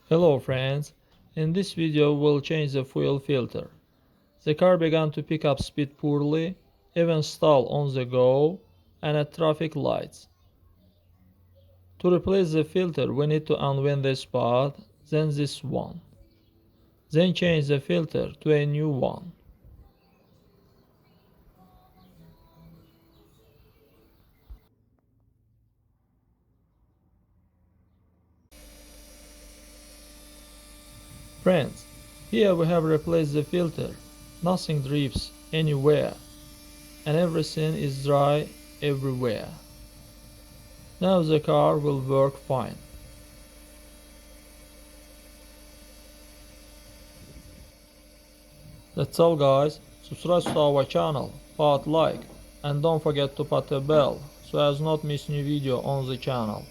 Hello friends, in this video we'll change the fuel filter. The car began to pick up speed poorly, even stall on the go and at traffic lights. To replace the filter we need to unwind this part, then this one. Then change the filter to a new one. Friends, here we have replaced the filter. Nothing drips anywhere and everything is dry everywhere. Now the car will work fine. That's all guys, subscribe to our channel, put like and don't forget to put a bell so as not miss new video on the channel.